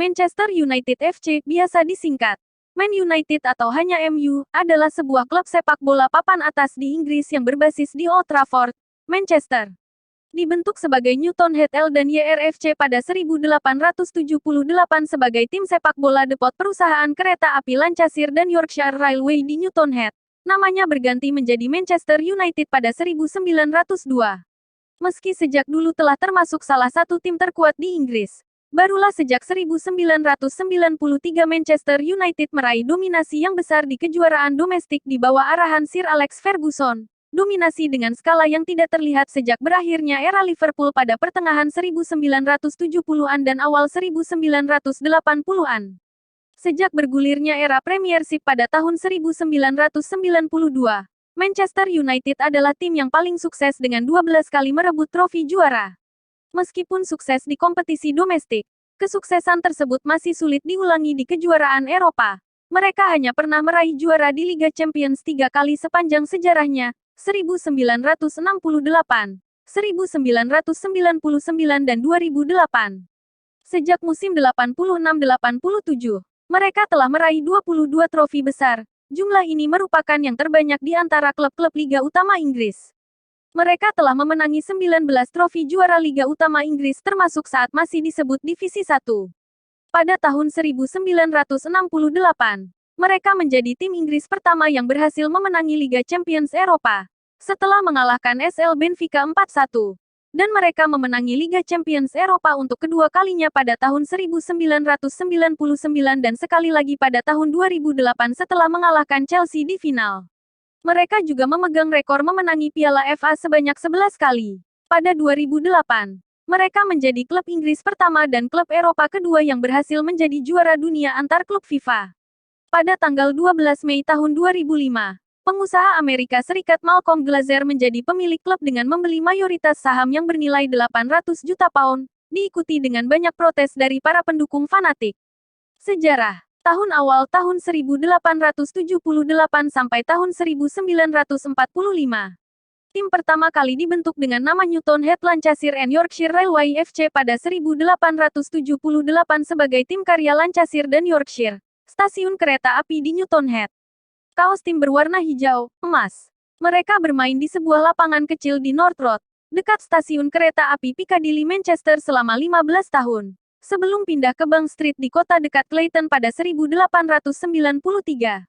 Manchester United FC, biasa disingkat Man United atau hanya MU, adalah sebuah klub sepak bola papan atas di Inggris yang berbasis di Old Trafford, Manchester. Dibentuk sebagai Newton Heath Eldon YRFC pada 1878 sebagai tim sepak bola depot perusahaan kereta api Lancashire dan Yorkshire Railway di Newton Heath. Namanya berganti menjadi Manchester United pada 1902. Meski sejak dulu telah termasuk salah satu tim terkuat di Inggris, barulah sejak 1993 Manchester United meraih dominasi yang besar di kejuaraan domestik di bawah arahan Sir Alex Ferguson. Dominasi dengan skala yang tidak terlihat sejak berakhirnya era Liverpool pada pertengahan 1970-an dan awal 1980-an. Sejak bergulirnya era Premiership pada tahun 1992, Manchester United adalah tim yang paling sukses dengan 12 kali merebut trofi juara. Meskipun sukses di kompetisi domestik, kesuksesan tersebut masih sulit diulangi di kejuaraan Eropa. Mereka hanya pernah meraih juara di Liga Champions 3 kali sepanjang sejarahnya, 1968, 1999 dan 2008. Sejak musim 86-87, mereka telah meraih 22 trofi besar. Jumlah ini merupakan yang terbanyak di antara klub-klub Liga Utama Inggris. Mereka telah memenangi 19 trofi juara Liga Utama Inggris termasuk saat masih disebut Divisi 1. Pada tahun 1968, mereka menjadi tim Inggris pertama yang berhasil memenangi Liga Champions Eropa, setelah mengalahkan SL Benfica 4-1. Dan mereka memenangi Liga Champions Eropa untuk kedua kalinya pada tahun 1999 dan sekali lagi pada tahun 2008 setelah mengalahkan Chelsea di final. Mereka juga memegang rekor memenangi Piala FA sebanyak 11 kali. Pada 2008, mereka menjadi klub Inggris pertama dan klub Eropa kedua yang berhasil menjadi juara dunia antar klub FIFA. Pada tanggal 12 Mei tahun 2005, pengusaha Amerika Serikat Malcolm Glazer menjadi pemilik klub dengan membeli mayoritas saham yang bernilai 800 juta pound, diikuti dengan banyak protes dari para pendukung fanatik. Sejarah. Tahun awal tahun 1878 sampai tahun 1945. Tim pertama kali dibentuk dengan nama Newton Heath Lancashire and Yorkshire Railway FC pada 1878 sebagai tim karya Lancashire dan Yorkshire, stasiun kereta api di Newton Heath. Kaos tim berwarna hijau, emas. Mereka bermain di sebuah lapangan kecil di North Road, dekat stasiun kereta api Piccadilly Manchester selama 15 tahun. Sebelum pindah ke Bank Street di kota dekat Clayton pada 1893.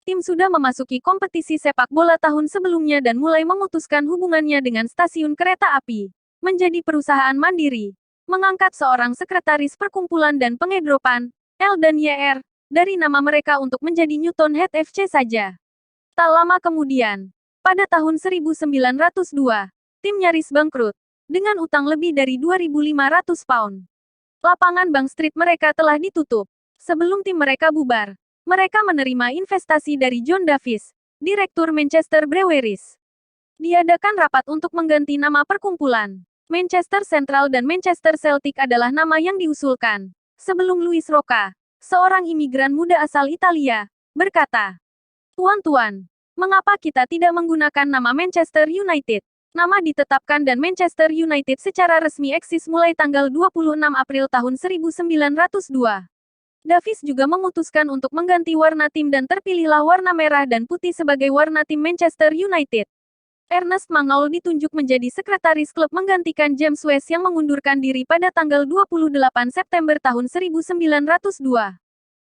Tim sudah memasuki kompetisi sepak bola tahun sebelumnya dan mulai memutuskan hubungannya dengan stasiun kereta api. Menjadi perusahaan mandiri. Mengangkat seorang sekretaris perkumpulan dan pengedropan, Eldon YR, dari nama mereka untuk menjadi Newton Heath FC saja. Tak lama kemudian, pada tahun 1902, tim nyaris bangkrut, dengan utang lebih dari 2.500 pound. Lapangan Bank Street mereka telah ditutup. Sebelum tim mereka bubar, mereka menerima investasi dari John Davis, Direktur Manchester Breweries. Diadakan rapat untuk mengganti nama perkumpulan. Manchester Central dan Manchester Celtic adalah nama yang diusulkan. Sebelum Luis Rocca, seorang imigran muda asal Italia, berkata, "Tuan-tuan, mengapa kita tidak menggunakan nama Manchester United?" Nama ditetapkan dan Manchester United secara resmi eksis mulai tanggal 26 April tahun 1902. Davis juga memutuskan untuk mengganti warna tim dan terpilihlah warna merah dan putih sebagai warna tim Manchester United. Ernest Mangnall ditunjuk menjadi sekretaris klub menggantikan James West yang mengundurkan diri pada tanggal 28 September tahun 1902.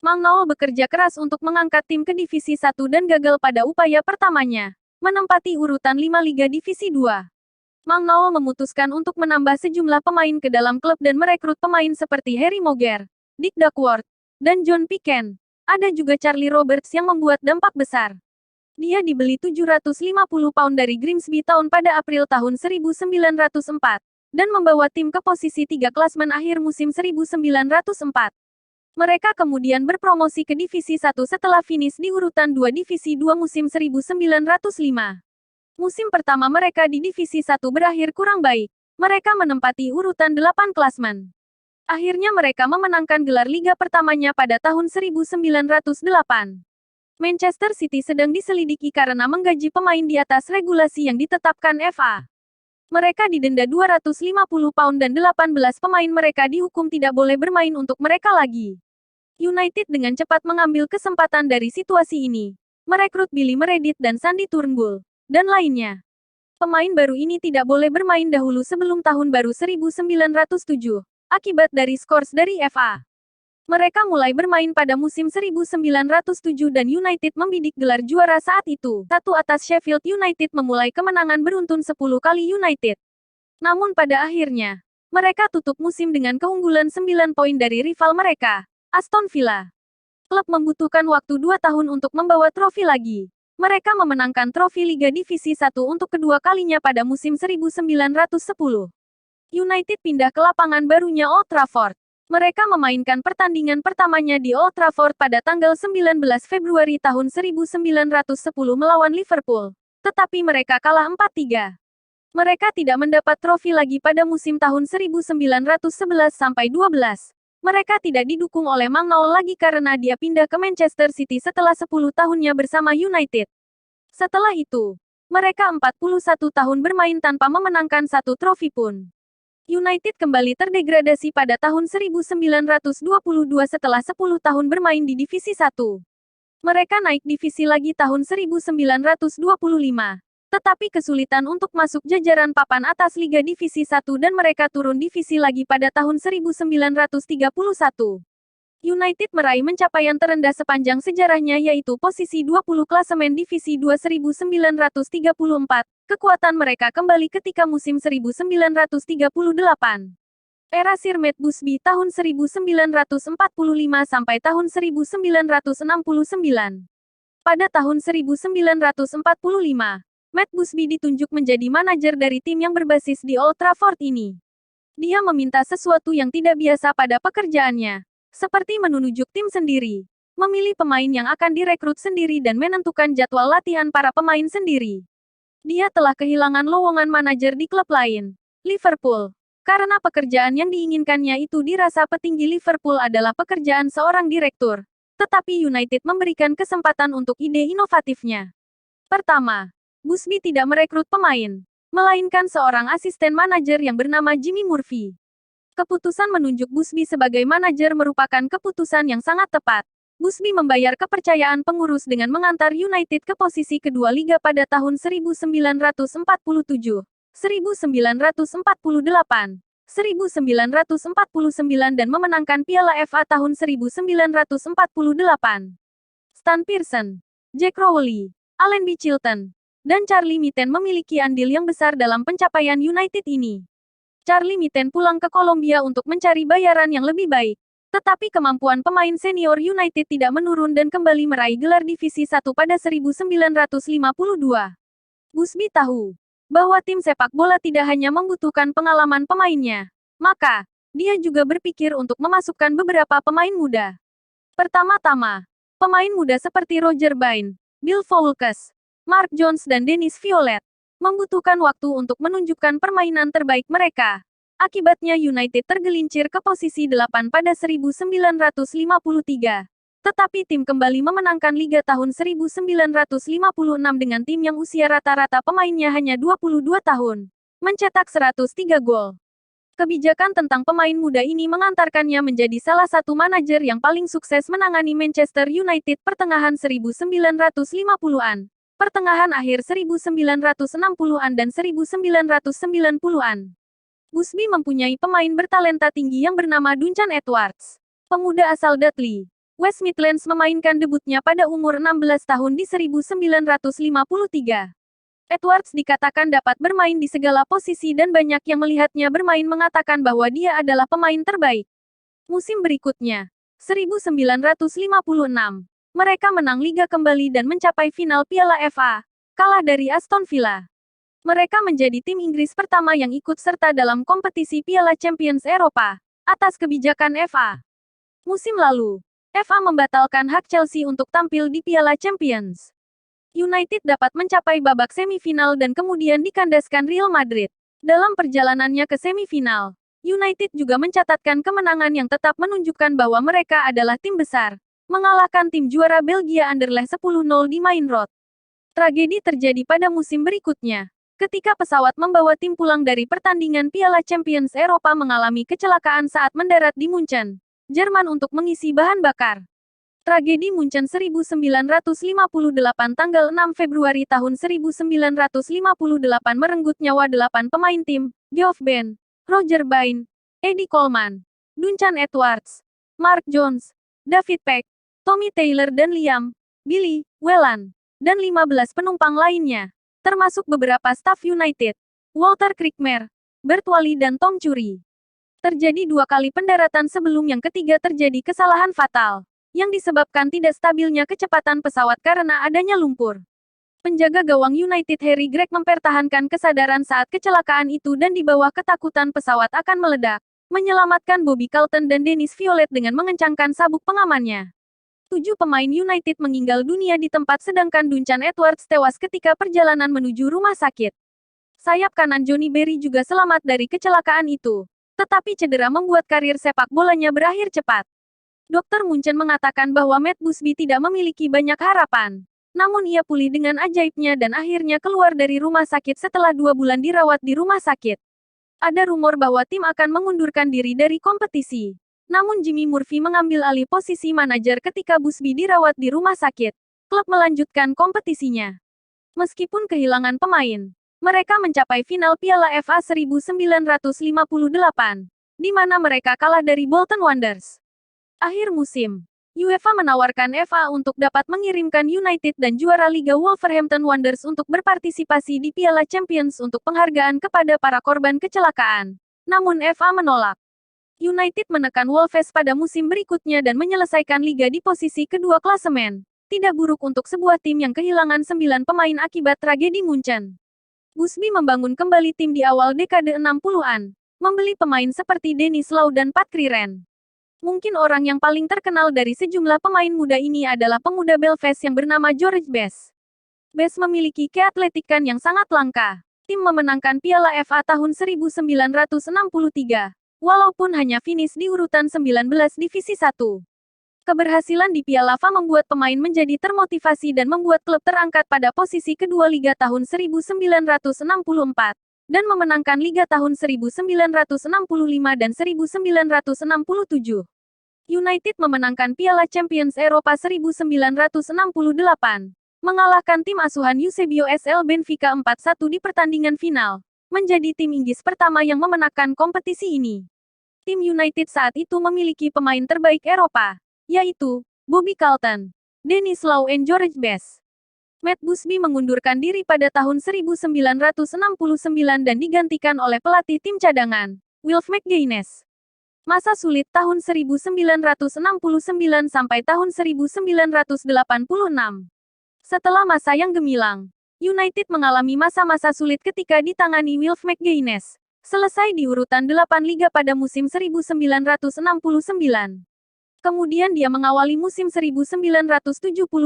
Mangnall bekerja keras untuk mengangkat tim ke Divisi 1 dan gagal pada upaya pertamanya, menempati urutan 5 Liga Divisi 2. Mangnall memutuskan untuk menambah sejumlah pemain ke dalam klub dan merekrut pemain seperti Harry Maguire, Dick Duckworth, dan John Picken. Ada juga Charlie Roberts yang membuat dampak besar. Dia dibeli 750 pound dari Grimsby Town pada April tahun 1904, dan membawa tim ke posisi 3 klasmen akhir musim 1904. Mereka kemudian berpromosi ke Divisi 1 setelah finish di urutan 2 Divisi 2 musim 1905. Musim pertama mereka di Divisi 1 berakhir kurang baik. Mereka menempati urutan 8 klasmen. Akhirnya mereka memenangkan gelar liga pertamanya pada tahun 1908. Manchester City sedang diselidiki karena menggaji pemain di atas regulasi yang ditetapkan FA. Mereka didenda 250 pound dan 18 pemain mereka dihukum tidak boleh bermain untuk mereka lagi. United dengan cepat mengambil kesempatan dari situasi ini. Merekrut Billy Meredith dan Sandy Turnbull, dan lainnya. Pemain baru ini tidak boleh bermain dahulu sebelum tahun baru 1907, akibat dari skors dari FA. Mereka mulai bermain pada musim 1907 dan United membidik gelar juara saat itu. 1 atas Sheffield United memulai kemenangan beruntun 10 kali United. Namun pada akhirnya, mereka tutup musim dengan keunggulan 9 poin dari rival mereka, Aston Villa. Klub membutuhkan waktu 2 tahun untuk membawa trofi lagi. Mereka memenangkan trofi Liga Divisi 1 untuk kedua kalinya pada musim 1910. United pindah ke lapangan barunya Old Trafford. Mereka memainkan pertandingan pertamanya di Old Trafford pada tanggal 19 Februari tahun 1910 melawan Liverpool. Tetapi mereka kalah 4-3. Mereka tidak mendapat trofi lagi pada musim tahun 1911-12. Mereka tidak didukung oleh Magnol lagi karena dia pindah ke Manchester City setelah 10 tahunnya bersama United. Setelah itu, mereka 41 tahun bermain tanpa memenangkan satu trofi pun. United kembali terdegradasi pada tahun 1922 setelah 10 tahun bermain di Divisi 1. Mereka naik divisi lagi tahun 1925. Tetapi kesulitan untuk masuk jajaran papan atas Liga Divisi 1 dan mereka turun divisi lagi pada tahun 1931. United meraih pencapaian terendah sepanjang sejarahnya yaitu posisi 20 klasemen Divisi 2 1934. Kekuatan mereka kembali ketika musim 1938. Era Sir Matt Busby tahun 1945 sampai tahun 1969. Pada tahun 1945, Matt Busby ditunjuk menjadi manajer dari tim yang berbasis di Old Trafford ini. Dia meminta sesuatu yang tidak biasa pada pekerjaannya, seperti menunjuk tim sendiri, memilih pemain yang akan direkrut sendiri dan menentukan jadwal latihan para pemain sendiri. Dia telah kehilangan lowongan manajer di klub lain, Liverpool, karena pekerjaan yang diinginkannya itu dirasa petinggi Liverpool adalah pekerjaan seorang direktur. Tetapi United memberikan kesempatan untuk ide inovatifnya. Pertama, Busby tidak merekrut pemain, melainkan seorang asisten manajer yang bernama Jimmy Murphy. Keputusan menunjuk Busby sebagai manajer merupakan keputusan yang sangat tepat. Busby membayar kepercayaan pengurus dengan mengantar United ke posisi kedua liga pada tahun 1947, 1948, 1949 dan memenangkan Piala FA tahun 1948. Stan Pearson, Jack Rowley, Alan B. Chilton, dan Charlie Mitten memiliki andil yang besar dalam pencapaian United ini. Charlie Mitten pulang ke Kolombia untuk mencari bayaran yang lebih baik. Tetapi kemampuan pemain senior United tidak menurun dan kembali meraih gelar Divisi 1 pada 1952. Busby tahu bahwa tim sepak bola tidak hanya membutuhkan pengalaman pemainnya. Maka, dia juga berpikir untuk memasukkan beberapa pemain muda. Pertama-tama, pemain muda seperti Roger Bain, Bill Foulkes, Mark Jones dan Dennis Violet membutuhkan waktu untuk menunjukkan permainan terbaik mereka. Akibatnya United tergelincir ke posisi 8 pada 1953. Tetapi tim kembali memenangkan Liga tahun 1956 dengan tim yang usia rata-rata pemainnya hanya 22 tahun. Mencetak 103 gol. Kebijakan tentang pemain muda ini mengantarkannya menjadi salah satu manajer yang paling sukses menangani Manchester United pertengahan 1950-an. Pertengahan akhir 1960-an dan 1990-an. Busby mempunyai pemain bertalenta tinggi yang bernama Duncan Edwards. Pemuda asal Dudley, West Midlands memainkan debutnya pada umur 16 tahun di 1953. Edwards dikatakan dapat bermain di segala posisi dan banyak yang melihatnya bermain mengatakan bahwa dia adalah pemain terbaik. Musim berikutnya, 1956. Mereka menang liga kembali dan mencapai final Piala FA, kalah dari Aston Villa. Mereka menjadi tim Inggris pertama yang ikut serta dalam kompetisi Piala Champions Eropa, atas kebijakan FA. Musim lalu, FA membatalkan hak Chelsea untuk tampil di Piala Champions. United dapat mencapai babak semifinal dan kemudian dikandaskan Real Madrid. Dalam perjalanannya ke semifinal, United juga mencatatkan kemenangan yang tetap menunjukkan bahwa mereka adalah tim besar. Mengalahkan tim juara Belgia Anderlecht 10-0 di Main Road. Tragedi terjadi pada musim berikutnya. Ketika pesawat membawa tim pulang dari pertandingan Piala Champions Eropa mengalami kecelakaan saat mendarat di Munchen, Jerman untuk mengisi bahan bakar. Tragedi Munchen 1958 tanggal 6 Februari tahun 1958 merenggut nyawa 8 pemain tim, Geoff Ben, Roger Bain, Eddie Coleman, Duncan Edwards, Mark Jones, David Peck, Tommy Taylor dan Liam, Billy, Whelan, dan 15 penumpang lainnya, termasuk beberapa staf United, Walter Crickmere, Bert Wally dan Tom Curry. Terjadi 2 kali pendaratan sebelum yang ketiga terjadi kesalahan fatal, yang disebabkan tidak stabilnya kecepatan pesawat karena adanya lumpur. Penjaga gawang United Harry Gregg mempertahankan kesadaran saat kecelakaan itu dan di bawah ketakutan pesawat akan meledak, menyelamatkan Bobby Charlton dan Dennis Viollet dengan mengencangkan sabuk pengamannya. 7 pemain United meninggal dunia di tempat sedangkan Duncan Edwards tewas ketika perjalanan menuju rumah sakit. Sayap kanan Johnny Berry juga selamat dari kecelakaan itu. Tetapi cedera membuat karir sepak bolanya berakhir cepat. Dr. Munchen mengatakan bahwa Matt Busby tidak memiliki banyak harapan. Namun ia pulih dengan ajaibnya dan akhirnya keluar dari rumah sakit setelah 2 bulan dirawat di rumah sakit. Ada rumor bahwa tim akan mengundurkan diri dari kompetisi. Namun Jimmy Murphy mengambil alih posisi manajer ketika Busby dirawat di rumah sakit. Klub melanjutkan kompetisinya. Meskipun kehilangan pemain, mereka mencapai final Piala FA 1958, di mana mereka kalah dari Bolton Wanderers. Akhir musim, UEFA menawarkan FA untuk dapat mengirimkan United dan juara Liga Wolverhampton Wanderers untuk berpartisipasi di Piala Champions untuk penghargaan kepada para korban kecelakaan. Namun FA menolak. United menekan Wolves pada musim berikutnya dan menyelesaikan liga di posisi kedua klasemen. Tidak buruk untuk sebuah tim yang kehilangan 9 pemain akibat tragedi Munchen. Busby membangun kembali tim di awal dekade 60-an, membeli pemain seperti Dennis Law dan Pat Creren. Mungkin orang yang paling terkenal dari sejumlah pemain muda ini adalah pemuda Belfast yang bernama George Best. Best memiliki keatletikan yang sangat langka. Tim memenangkan Piala FA tahun 1963. Walaupun hanya finish di urutan 19 Divisi 1. Keberhasilan di Piala FA membuat pemain menjadi termotivasi dan membuat klub terangkat pada posisi kedua Liga tahun 1964, dan memenangkan Liga tahun 1965 dan 1967. United memenangkan Piala Champions Eropa 1968, mengalahkan tim asuhan Eusebio SL Benfica 4-1 di pertandingan final, menjadi tim Inggris pertama yang memenangkan kompetisi ini. Tim United saat itu memiliki pemain terbaik Eropa, yaitu Bobby Charlton, Dennis Law dan George Best. Matt Busby mengundurkan diri pada tahun 1969 dan digantikan oleh pelatih tim cadangan, Wilf McGuinness. Masa sulit tahun 1969 sampai tahun 1986. Setelah masa yang gemilang, United mengalami masa-masa sulit ketika ditangani Wilf McGuinness. Selesai di urutan 8 liga pada musim 1969. Kemudian dia mengawali musim 1970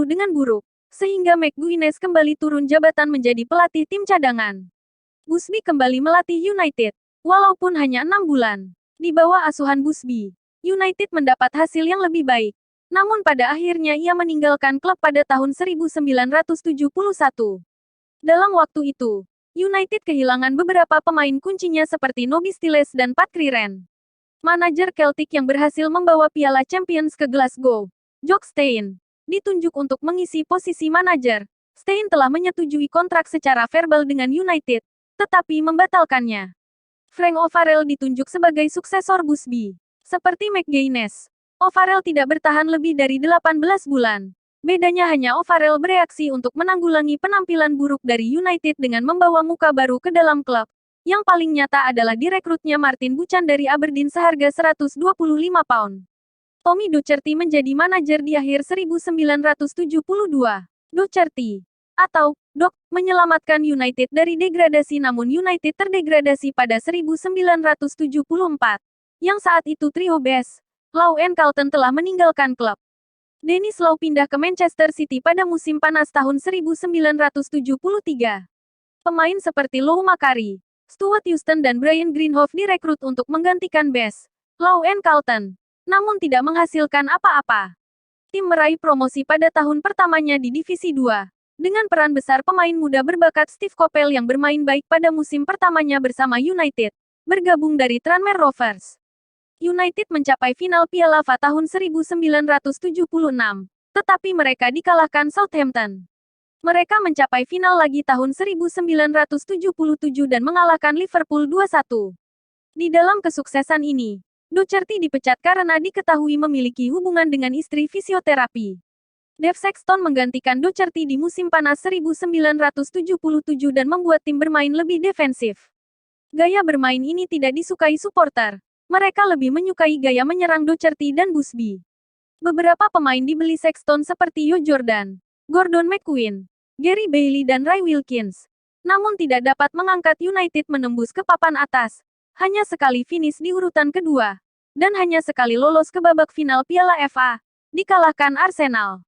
dengan buruk, sehingga McGuinness kembali turun jabatan menjadi pelatih tim cadangan. Busby kembali melatih United, walaupun hanya 6 bulan. Di bawah asuhan Busby, United mendapat hasil yang lebih baik. Namun pada akhirnya ia meninggalkan klub pada tahun 1971. Dalam waktu itu, United kehilangan beberapa pemain kuncinya seperti Nobby Stiles dan Pat Creren. Manajer Celtic yang berhasil membawa Piala Champions ke Glasgow, Jock Stein, ditunjuk untuk mengisi posisi manajer. Stein telah menyetujui kontrak secara verbal dengan United, tetapi membatalkannya. Frank O'Farrell ditunjuk sebagai suksesor Busby. Seperti McGuinness, O'Farrell tidak bertahan lebih dari 18 bulan. Bedanya hanya O'Farrell bereaksi untuk menanggulangi penampilan buruk dari United dengan membawa muka baru ke dalam klub. Yang paling nyata adalah direkrutnya Martin Buchan dari Aberdeen seharga 125 pound. Tommy Docherty menjadi manajer di akhir 1972. Docherty, atau Doc, menyelamatkan United dari degradasi namun United terdegradasi pada 1974. Yang saat itu trio Best, Law dan Charlton telah meninggalkan klub. Dennis Law pindah ke Manchester City pada musim panas tahun 1973. Pemain seperti Lou Macari, Stuart Houston dan Brian Greenhoff direkrut untuk menggantikan Best, Law dan Charlton, namun tidak menghasilkan apa-apa. Tim meraih promosi pada tahun pertamanya di Divisi 2, Dengan peran besar pemain muda berbakat Steve Coppell yang bermain baik pada musim pertamanya bersama United, bergabung dari Tranmere Rovers. United mencapai final Piala FA tahun 1976, tetapi mereka dikalahkan Southampton. Mereka mencapai final lagi tahun 1977 dan mengalahkan Liverpool 2-1. Di dalam kesuksesan ini, Docherty dipecat karena diketahui memiliki hubungan dengan istri fisioterapi. Dave Sexton menggantikan Docherty di musim panas 1977 dan membuat tim bermain lebih defensif. Gaya bermain ini tidak disukai suporter. Mereka lebih menyukai gaya menyerang Docherty dan Busby. Beberapa pemain dibeli Sexton seperti Yo Jordan, Gordon McQueen, Gary Bailey dan Ray Wilkins. Namun tidak dapat mengangkat United menembus ke papan atas. Hanya sekali finish di urutan kedua. Dan hanya sekali lolos ke babak final Piala FA. Dikalahkan Arsenal.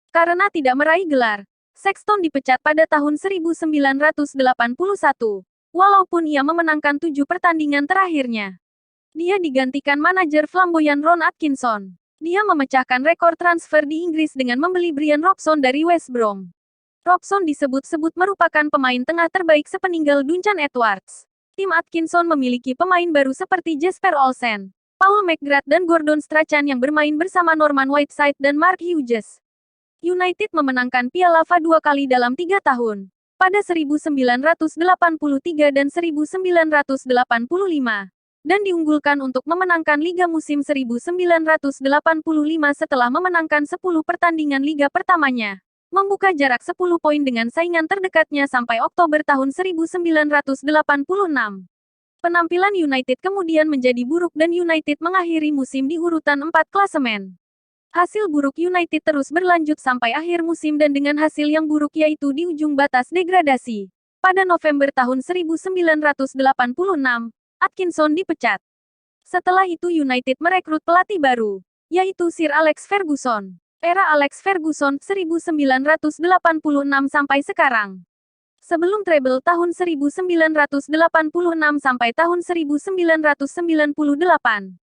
Karena tidak meraih gelar, Sexton dipecat pada tahun 1981, walaupun ia memenangkan 7 pertandingan terakhirnya. Dia digantikan manajer flamboyan Ron Atkinson. Dia memecahkan rekor transfer di Inggris dengan membeli Brian Robson dari West Brom. Robson disebut-sebut merupakan pemain tengah terbaik sepeninggal Duncan Edwards. Tim Atkinson memiliki pemain baru seperti Jesper Olsen, Paul McGrath dan Gordon Strachan yang bermain bersama Norman Whiteside dan Mark Hughes. United memenangkan Piala FA 2 kali dalam 3 tahun, pada 1983 dan 1985, dan diunggulkan untuk memenangkan Liga musim 1985 setelah memenangkan 10 pertandingan Liga pertamanya, membuka jarak 10 poin dengan saingan terdekatnya sampai Oktober tahun 1986. Penampilan United kemudian menjadi buruk dan United mengakhiri musim di urutan 4 klasemen. Hasil buruk United terus berlanjut sampai akhir musim dan dengan hasil yang buruk yaitu di ujung batas degradasi. Pada November tahun 1986, Atkinson dipecat. Setelah itu United merekrut pelatih baru, yaitu Sir Alex Ferguson. Era Alex Ferguson 1986 sampai sekarang. Sebelum treble tahun 1986 sampai tahun 1998.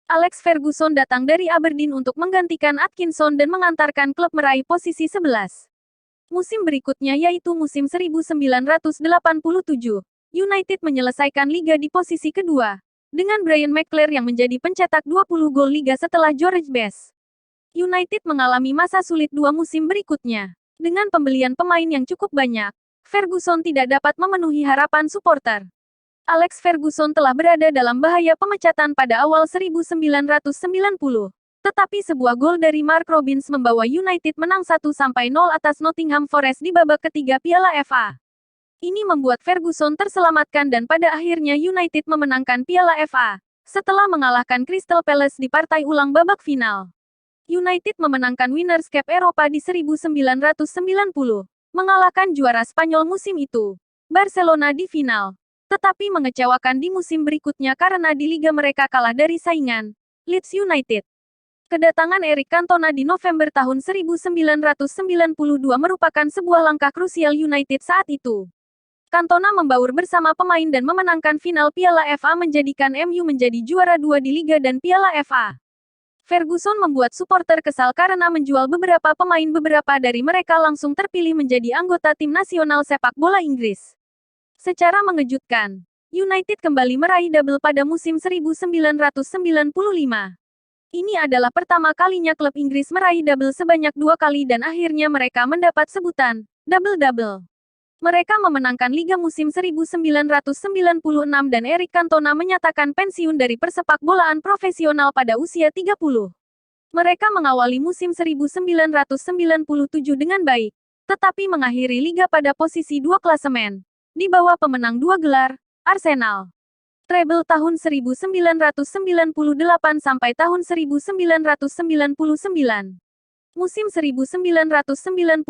Alex Ferguson datang dari Aberdeen untuk menggantikan Atkinson dan mengantarkan klub meraih posisi 11. Musim berikutnya yaitu musim 1987, United menyelesaikan liga di posisi kedua, dengan Brian McClare yang menjadi pencetak 20 gol liga setelah George Best. United mengalami masa sulit 2 musim berikutnya. Dengan pembelian pemain yang cukup banyak, Ferguson tidak dapat memenuhi harapan suporter. Alex Ferguson telah berada dalam bahaya pemecatan pada awal 1990. Tetapi sebuah gol dari Mark Robins membawa United menang 1-0 atas Nottingham Forest di babak ketiga Piala FA. Ini membuat Ferguson terselamatkan dan pada akhirnya United memenangkan Piala FA, setelah mengalahkan Crystal Palace di partai ulang babak final. United memenangkan Winners' Cup Eropa di 1990, mengalahkan juara Spanyol musim itu, Barcelona di final. Tetapi mengecewakan di musim berikutnya karena di liga mereka kalah dari saingan, Leeds United. Kedatangan Eric Cantona di November tahun 1992 merupakan sebuah langkah krusial United saat itu. Cantona membaur bersama pemain dan memenangkan final Piala FA menjadikan MU menjadi juara 2 di Liga dan Piala FA. Ferguson membuat suporter kesal karena menjual beberapa pemain, beberapa dari mereka langsung terpilih menjadi anggota tim nasional sepak bola Inggris. Secara mengejutkan, United kembali meraih double pada musim 1995. Ini adalah pertama kalinya klub Inggris meraih double sebanyak 2 kali dan akhirnya mereka mendapat sebutan double-double. Mereka memenangkan Liga musim 1996 dan Eric Cantona menyatakan pensiun dari persepak bolaan profesional pada usia 30. Mereka mengawali musim 1997 dengan baik, tetapi mengakhiri liga pada posisi 2 klasemen. Di bawah pemenang 2 gelar, Arsenal. Treble tahun 1998 sampai tahun 1999. Musim 1998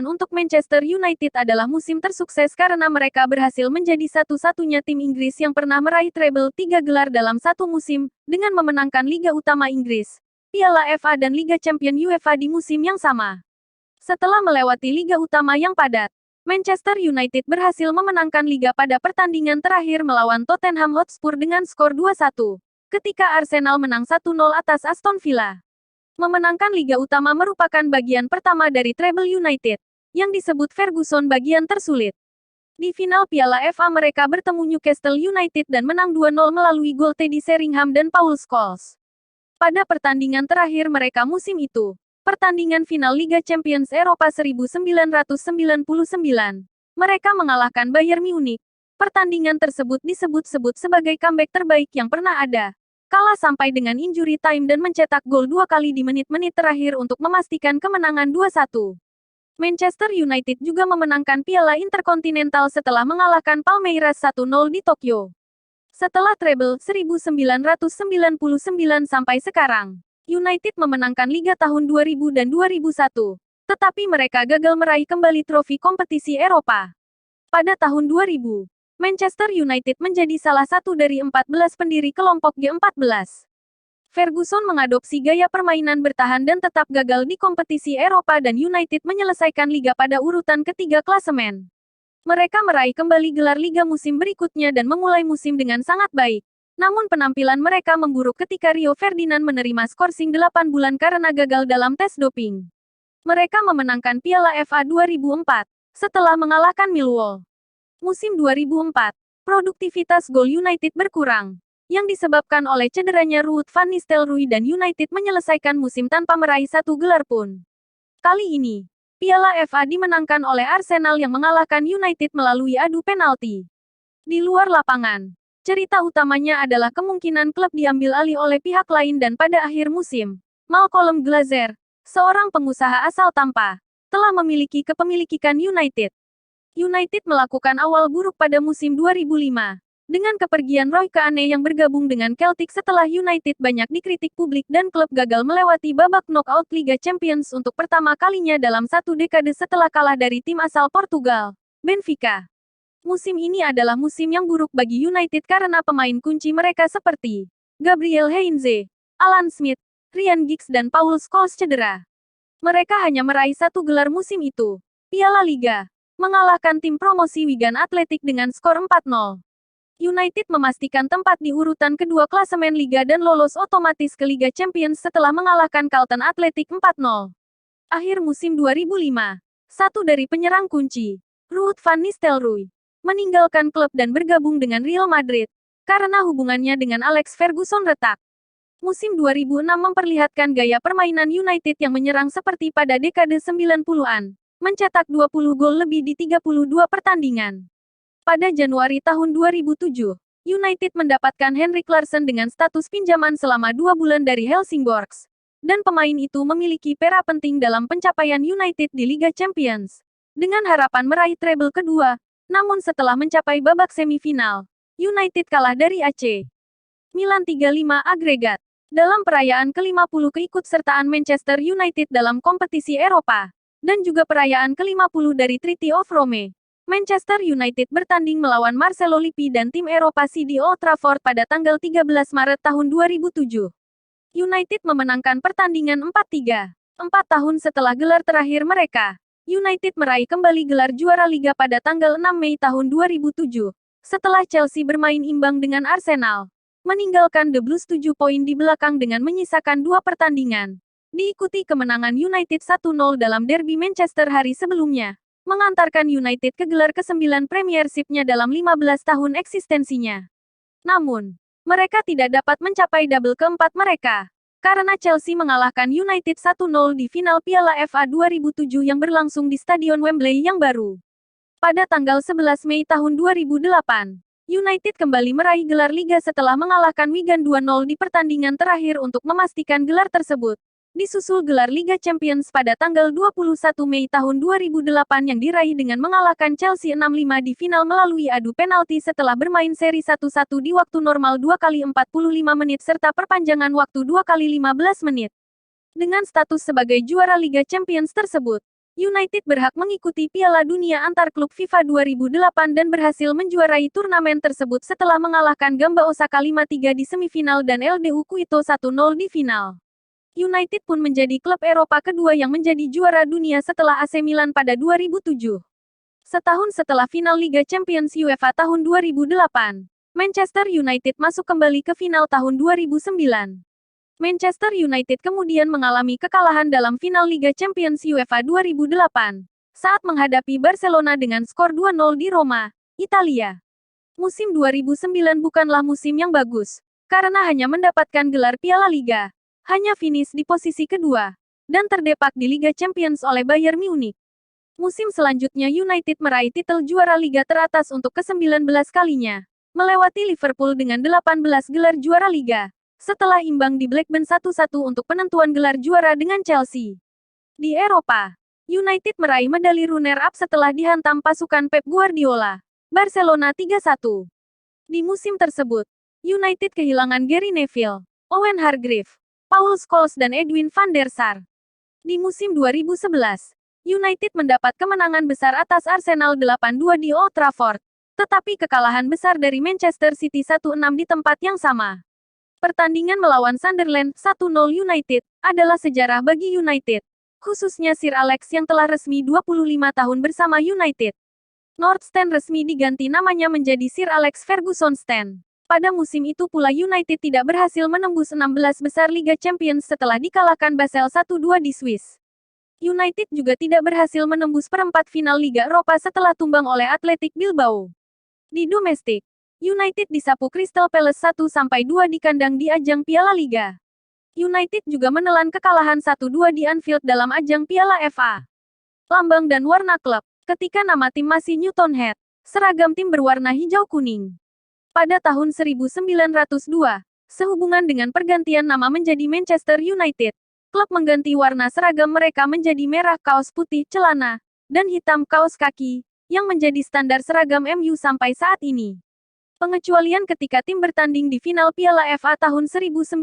untuk Manchester United adalah musim tersukses karena mereka berhasil menjadi satu-satunya tim Inggris yang pernah meraih treble 3 gelar dalam satu musim, dengan memenangkan Liga Utama Inggris, Piala FA dan Liga Champion UEFA di musim yang sama. Setelah melewati Liga Utama yang padat, Manchester United berhasil memenangkan liga pada pertandingan terakhir melawan Tottenham Hotspur dengan skor 2-1, ketika Arsenal menang 1-0 atas Aston Villa. Memenangkan liga utama merupakan bagian pertama dari treble United. yang disebut Ferguson bagian tersulit. Di final Piala FA mereka bertemu Newcastle United dan menang 2-0 melalui gol Teddy Sheringham dan Paul Scholes. Pada pertandingan terakhir mereka musim itu, pertandingan final Liga Champions Eropa 1999, mereka mengalahkan Bayern Munich. Pertandingan tersebut disebut-sebut sebagai comeback terbaik yang pernah ada. Kalah sampai dengan injury time dan mencetak gol 2 kali di menit-menit terakhir untuk memastikan kemenangan 2-1. Manchester United juga memenangkan Piala Interkontinental setelah mengalahkan Palmeiras 1-0 di Tokyo. Setelah treble 1999 sampai sekarang, United memenangkan Liga tahun 2000 dan 2001, tetapi mereka gagal meraih kembali trofi kompetisi Eropa. Pada tahun 2000, Manchester United menjadi salah satu dari 14 pendiri kelompok G14. Ferguson mengadopsi gaya permainan bertahan dan tetap gagal di kompetisi Eropa dan United menyelesaikan liga pada urutan ketiga klasemen. Mereka meraih kembali gelar liga musim berikutnya dan memulai musim dengan sangat baik. Namun penampilan mereka memburuk ketika Rio Ferdinand menerima skorsing 8 bulan karena gagal dalam tes doping. Mereka memenangkan Piala FA 2004, setelah mengalahkan Millwall. Musim 2004, produktivitas gol United berkurang, yang disebabkan oleh cederanya Ruud van Nistelrooy dan United menyelesaikan musim tanpa meraih satu gelar pun. Kali ini, Piala FA dimenangkan oleh Arsenal yang mengalahkan United melalui adu penalti. Di luar lapangan, cerita utamanya adalah kemungkinan klub diambil alih oleh pihak lain dan pada akhir musim, Malcolm Glazer, seorang pengusaha asal Tampa, telah memiliki kepemilikan United. United melakukan awal buruk pada musim 2005. Dengan kepergian Roy Keane yang bergabung dengan Celtic setelah United banyak dikritik publik dan klub gagal melewati babak knockout Liga Champions untuk pertama kalinya dalam satu dekade setelah kalah dari tim asal Portugal, Benfica. Musim ini adalah musim yang buruk bagi United karena pemain kunci mereka seperti Gabriel Heinze, Alan Smith, Ryan Giggs dan Paul Scholes cedera. Mereka hanya meraih satu gelar musim itu, Piala Liga, mengalahkan tim promosi Wigan Athletic dengan skor 4-0. United memastikan tempat di urutan kedua klasemen Liga dan lolos otomatis ke Liga Champions setelah mengalahkan Carlton Athletic 4-0. Akhir musim 2005, satu dari penyerang kunci, Ruud van Nistelrooy, meninggalkan klub dan bergabung dengan Real Madrid, karena hubungannya dengan Alex Ferguson retak. Musim 2006 memperlihatkan gaya permainan United yang menyerang seperti pada dekade 90-an, mencetak 20 gol lebih di 32 pertandingan. Pada Januari tahun 2007, United mendapatkan Henrik Larsson dengan status pinjaman selama 2 bulan dari Helsingborgs. Dan pemain itu memiliki peran penting dalam pencapaian United di Liga Champions. Dengan harapan meraih treble kedua, namun setelah mencapai babak semifinal, United kalah dari AC Milan 3-5 agregat. Dalam perayaan ke-50 keikutsertaan Manchester United dalam kompetisi Eropa, dan juga perayaan ke-50 dari Treaty of Rome, Manchester United bertanding melawan Marcelo Lippi dan tim Eropa di Old Trafford pada tanggal 13 Maret tahun 2007. United memenangkan pertandingan 4-3. 4 tahun setelah gelar terakhir mereka, United meraih kembali gelar juara Liga pada tanggal 6 Mei tahun 2007, setelah Chelsea bermain imbang dengan Arsenal, meninggalkan The Blues 7 poin di belakang dengan menyisakan 2 pertandingan. Diikuti kemenangan United 1-0 dalam derby Manchester hari sebelumnya, mengantarkan United ke gelar ke-9 Premiership-nya dalam 15 tahun eksistensinya. Namun, mereka tidak dapat mencapai double keempat mereka, karena Chelsea mengalahkan United 1-0 di final Piala FA 2007 yang berlangsung di Stadion Wembley yang baru. Pada tanggal 11 Mei tahun 2008, United kembali meraih gelar Liga setelah mengalahkan Wigan 2-0 di pertandingan terakhir untuk memastikan gelar tersebut. Disusul gelar Liga Champions pada tanggal 21 Mei tahun 2008 yang diraih dengan mengalahkan Chelsea 6-5 di final melalui adu penalti setelah bermain seri 1-1 di waktu normal 2 kali 45 menit serta perpanjangan waktu 2 kali 15 menit. Dengan status sebagai juara Liga Champions tersebut, United berhak mengikuti Piala Dunia antar klub FIFA 2008 dan berhasil menjuarai turnamen tersebut setelah mengalahkan Gamba Osaka 5-3 di semifinal dan LDU Quito 1-0 di final. United pun menjadi klub Eropa kedua yang menjadi juara dunia setelah AC Milan pada 2007. Setahun setelah final Liga Champions UEFA tahun 2008, Manchester United masuk kembali ke final tahun 2009. Manchester United kemudian mengalami kekalahan dalam final Liga Champions UEFA 2008. saat menghadapi Barcelona dengan skor 2-0 di Roma, Italia. Musim 2009 bukanlah musim yang bagus, karena hanya mendapatkan gelar Piala Liga, hanya finish di posisi kedua, dan terdepak di Liga Champions oleh Bayern Munich. Musim selanjutnya United meraih titel juara Liga teratas untuk ke-19 kalinya, melewati Liverpool dengan 18 gelar juara Liga, setelah imbang di Blackburn 1-1 untuk penentuan gelar juara dengan Chelsea. Di Eropa, United meraih medali runner-up setelah dihantam pasukan Pep Guardiola, Barcelona 3-1. Di musim tersebut, United kehilangan Gary Neville, Owen Hargreaves, Paul Scholes dan Edwin van der Sar. Di musim 2011, United mendapat kemenangan besar atas Arsenal 8-2 di Old Trafford, tetapi kekalahan besar dari Manchester City 1-6 di tempat yang sama. Pertandingan melawan Sunderland 1-0 United adalah sejarah bagi United, khususnya Sir Alex yang telah resmi 25 tahun bersama United. North Stand resmi diganti namanya menjadi Sir Alex Ferguson Stand. Pada musim itu pula United tidak berhasil menembus 16 besar Liga Champions setelah dikalahkan Basel 1-2 di Swiss. United juga tidak berhasil menembus perempat final Liga Eropa setelah tumbang oleh Athletic Bilbao. Di domestik, United disapu Crystal Palace 1-2 di kandang di ajang Piala Liga. United juga menelan kekalahan 1-2 di Anfield dalam ajang Piala FA. Lambang dan warna klub. Ketika nama tim masih Newton Head, seragam tim berwarna hijau-kuning. Pada tahun 1902, sehubungan dengan pergantian nama menjadi Manchester United, klub mengganti warna seragam mereka menjadi merah kaos putih celana, dan hitam kaos kaki, yang menjadi standar seragam MU sampai saat ini. Pengecualian ketika tim bertanding di final Piala FA tahun 1909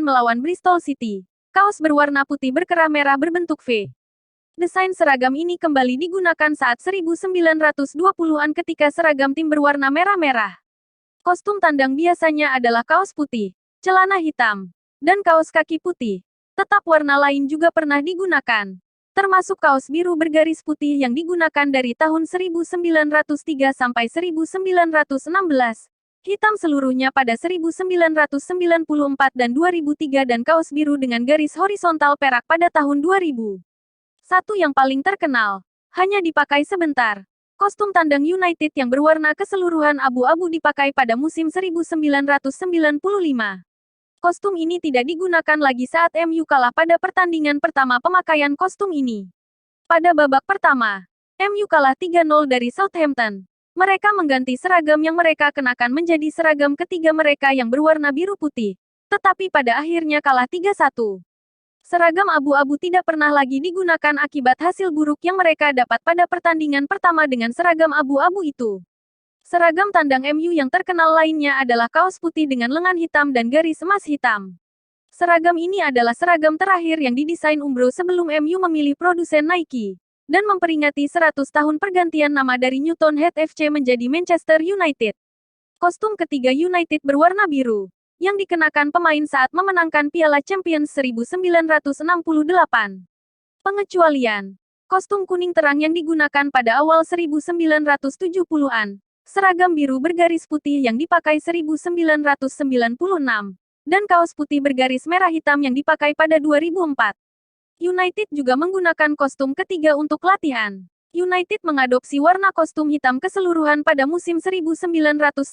melawan Bristol City, kaos berwarna putih berkerah merah berbentuk V. Desain seragam ini kembali digunakan saat 1920-an ketika seragam tim berwarna merah-merah. Kostum tandang biasanya adalah kaos putih, celana hitam, dan kaos kaki putih. Tetap warna lain juga pernah digunakan, termasuk kaos biru bergaris putih yang digunakan dari tahun 1903 sampai 1916, hitam seluruhnya pada 1994 dan 2003 dan kaos biru dengan garis horizontal perak pada tahun 2000. Satu yang paling terkenal, hanya dipakai sebentar. Kostum tandang United yang berwarna keseluruhan abu-abu dipakai pada musim 1995. Kostum ini tidak digunakan lagi saat MU kalah pada pertandingan pertama pemakaian kostum ini. Pada babak pertama, MU kalah 3-0 dari Southampton. Mereka mengganti seragam yang mereka kenakan menjadi seragam ketiga mereka yang berwarna biru putih. Tetapi pada akhirnya kalah 3-1. Seragam abu-abu tidak pernah lagi digunakan akibat hasil buruk yang mereka dapat pada pertandingan pertama dengan seragam abu-abu itu. Seragam tandang MU yang terkenal lainnya adalah kaos putih dengan lengan hitam dan garis emas hitam. Seragam ini adalah seragam terakhir yang didesain Umbro sebelum MU memilih produsen Nike, dan memperingati 100 tahun pergantian nama dari Newton Head FC menjadi Manchester United. Kostum ketiga United berwarna biru, yang dikenakan pemain saat memenangkan Piala Champions 1968. Pengecualian. Kostum kuning terang yang digunakan pada awal 1970-an. Seragam biru bergaris putih yang dipakai 1996. Dan kaos putih bergaris merah hitam yang dipakai pada 2004. United juga menggunakan kostum ketiga untuk latihan. United mengadopsi warna kostum hitam keseluruhan pada musim 1998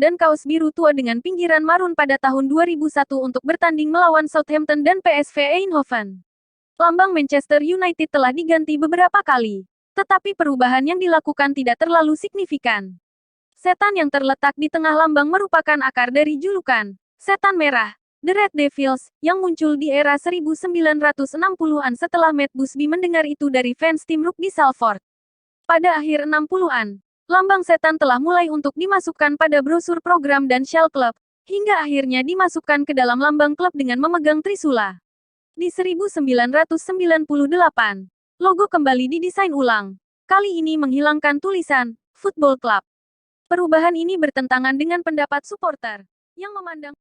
dan kaos biru tua dengan pinggiran marun pada tahun 2001 untuk bertanding melawan Southampton dan PSV Eindhoven. Lambang Manchester United telah diganti beberapa kali, tetapi perubahan yang dilakukan tidak terlalu signifikan. Setan yang terletak di tengah lambang merupakan akar dari julukan Setan Merah, The Red Devils, yang muncul di era 1960-an setelah Matt Busby mendengar itu dari fans tim rugby Salford. Pada akhir 60-an, lambang setan telah mulai untuk dimasukkan pada brosur program dan shell klub, hingga akhirnya dimasukkan ke dalam lambang klub dengan memegang trisula. Di 1998, logo kembali didesain ulang, kali ini menghilangkan tulisan Football Club. Perubahan ini bertentangan dengan pendapat supporter, yang memandang